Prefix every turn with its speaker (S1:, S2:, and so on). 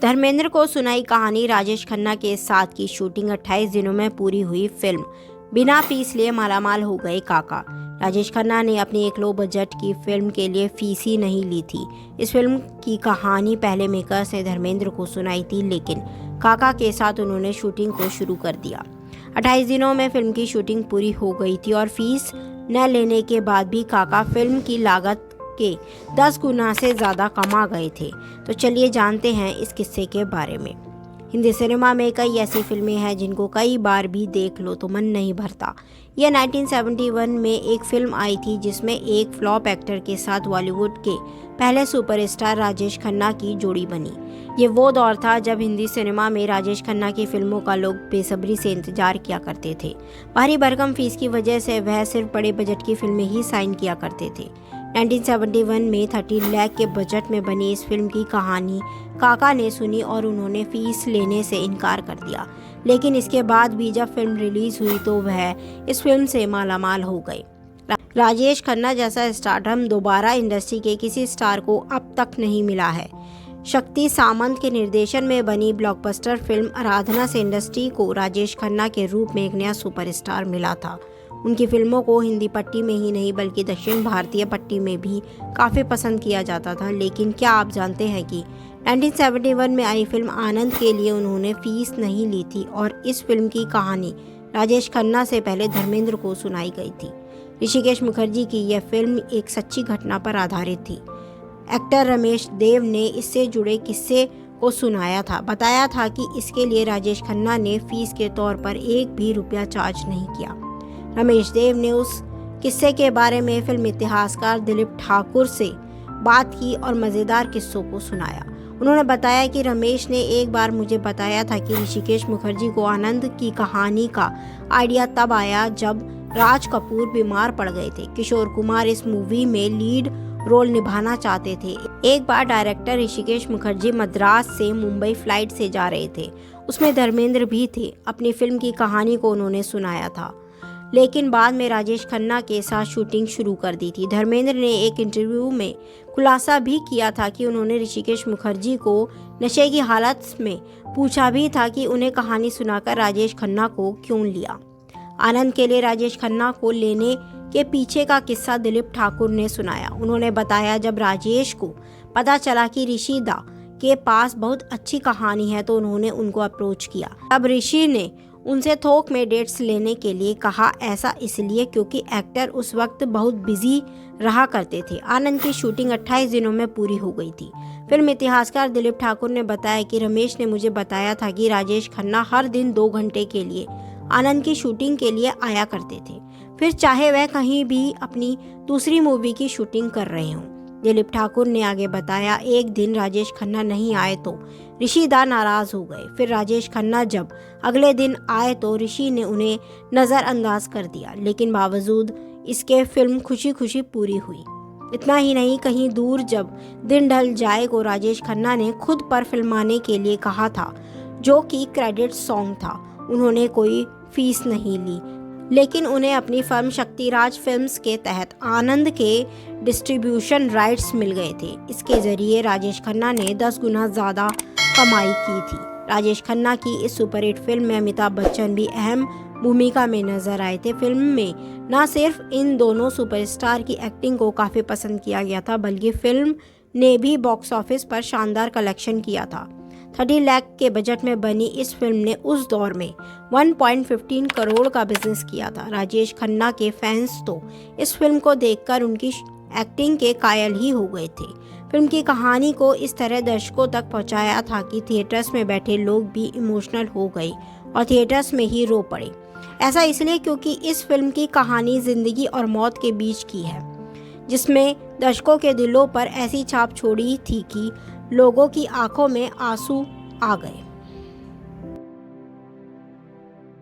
S1: धर्मेंद्र को सुनाई कहानी। राजेश खन्ना के साथ की शूटिंग 28 दिनों में पूरी हुई। फिल्म बिना फीस लिए मालामाल हो गए काका। राजेश खन्ना ने अपनी एक लो बजट की फिल्म के लिए फीस ही नहीं ली थी। इस फिल्म की कहानी पहले मेकर्स ने धर्मेंद्र को सुनाई थी, लेकिन काका के साथ उन्होंने शूटिंग को शुरू कर दिया। 28 दिनों में फिल्म की शूटिंग पूरी हो गई थी और फीस न लेने के बाद भी काका फिल्म की लागत के 10 गुना से ज़्यादा कमा गए थे। तो चलिए जानते हैं इस किस्से के बारे में। हिंदी सिनेमा में कई ऐसी फिल्में हैं जिनको कई बार भी देख लो तो मन नहीं भरता। यह 1971 में एक फिल्म आई थी जिसमें एक फ्लॉप एक्टर के साथ बॉलीवुड के पहले सुपरस्टार राजेश खन्ना की जोड़ी बनी। ये वो दौर था जब हिंदी सिनेमा में राजेश खन्ना की फिल्मों का लोग बेसब्री से इंतजार किया करते थे। भारी भरकम फीस की वजह से वह सिर्फ बड़े बजट की फिल्में ही साइन किया करते थे। 1971 में 30 लाख के बजट में बनी इस फिल्म की कहानी काका ने सुनी और उन्होंने फीस लेने से इनकार कर दिया। लेकिन इसके बाद भी जब फिल्म रिलीज हुई तो वह इस फिल्म से मालामाल हो गए। राजेश खन्ना जैसा स्टारडम दोबारा इंडस्ट्री के किसी स्टार को अब तक नहीं मिला है। शक्ति सामंत के निर्देशन में बनी ब्लॉकबस्टर फिल्म आराधना से इंडस्ट्री को राजेश खन्ना के रूप में एक नया सुपरस्टार मिला था। उनकी फिल्मों को हिंदी पट्टी में ही नहीं बल्कि दक्षिण भारतीय पट्टी में भी काफ़ी पसंद किया जाता था। लेकिन क्या आप जानते हैं कि 1971 में आई फिल्म आनंद के लिए उन्होंने फीस नहीं ली थी और इस फिल्म की कहानी राजेश खन्ना से पहले धर्मेंद्र को सुनाई गई थी। ऋषिकेश मुखर्जी की यह फिल्म एक सच्ची घटना पर आधारित थी। एक्टर रमेश देव ने इससे जुड़े किस्से को सुनाया था। बताया था कि इसके लिए राजेश खन्ना ने फीस के तौर पर एक भी रुपया चार्ज नहीं किया। रमेश देव ने उस किस्से के बारे में फिल्म इतिहासकार दिलीप ठाकुर से बात की और मज़ेदार किस्सों को सुनाया। उन्होंने बताया कि रमेश ने एक बार मुझे बताया था कि ऋषिकेश मुखर्जी को आनंद की कहानी का आइडिया तब आया जब राज कपूर बीमार पड़ गए थे। किशोर कुमार इस मूवी में लीड रोल निभाना चाहते थे। एक बार डायरेक्टर ऋषिकेश मुखर्जी मद्रास से मुंबई फ्लाइट से जा रहे थे। उसमें धर्मेंद्र भी थे। अपनी फिल्म की कहानी को उन्होंने सुनाया था, लेकिन बाद में राजेश खन्ना के साथ शूटिंग शुरू कर दी थी। धर्मेंद्र ने एक इंटरव्यू में खुलासा भी किया था कि उन्होंने ऋषिकेश मुखर्जी को नशे की हालत में पूछा भी था कि उन्हें कहानी सुनाकर राजेश खन्ना को क्यों लिया। आनंद के लिए राजेश खन्ना को लेने के पीछे का किस्सा दिलीप ठाकुर ने सुनाया। उन्होंने बताया, जब राजेश को पता चला कि ऋषि दा के पास बहुत अच्छी कहानी है तो उन्होंने उनको अप्रोच किया। तब ऋषि ने उनसे थोक में डेट्स लेने के लिए कहा। ऐसा इसलिए क्योंकि एक्टर उस वक्त बहुत बिजी रहा करते थे। आनंद की शूटिंग 28 दिनों में पूरी हो गई थी। फिल्म इतिहासकार दिलीप ठाकुर ने बताया कि रमेश ने मुझे बताया था कि राजेश खन्ना हर दिन 2 घंटे के लिए आनंद की शूटिंग के लिए आया करते थे, फिर चाहे वह कहीं भी अपनी दूसरी मूवी की शूटिंग कर रहे हों। दिलीप ठाकुर ने आगे बताया, एक दिन राजेश खन्ना नहीं आए तो ऋषि दा नाराज हो गए। फिर राजेश खन्ना जब अगले दिन आए तो ऋषि ने उन्हें नज़रअंदाज कर दिया, लेकिन बावजूद इसके फिल्म खुशी खुशी पूरी हुई। इतना ही नहीं, कहीं दूर जब दिन ढल जाए को राजेश खन्ना ने खुद पर फिल्माने के लिए कहा था, जो कि क्रेडिट सॉन्ग था। उन्होंने कोई फीस नहीं ली, लेकिन उन्हें अपनी फिल्म शक्तिराज फिल्म्स के तहत आनंद के डिस्ट्रीब्यूशन राइट्स मिल गए थे। इसके जरिए राजेश खन्ना ने 10 गुना ज़्यादा कमाई की थी। राजेश खन्ना की इस सुपरहिट फिल्म में अमिताभ बच्चन भी अहम भूमिका में नजर आए थे। फिल्म में न सिर्फ इन दोनों सुपरस्टार की एक्टिंग को काफ़ी पसंद किया गया था, बल्कि फिल्म ने भी बॉक्स ऑफिस पर शानदार कलेक्शन किया था। 30 लाख के बजट में बनी इस फिल्म ने उस दौर में 1.15 करोड़ का बिजनेस किया था। राजेश खन्ना के फैंस तो इस फिल्म को देखकर उनकी एक्टिंग के कायल ही हो गए थे। फिल्म की कहानी को इस तरह दर्शकों तक पहुंचाया था कि थिएटर्स में बैठे लोग भी इमोशनल हो गए और थिएटर्स में ही रो पड़े। ऐसा इसलिए क्योंकि इस फिल्म की कहानी जिंदगी और मौत के बीच की है, जिसमें दर्शकों के दिलों पर ऐसी छाप छोड़ी थी कि लोगों की आंखों में आंसू आ गए।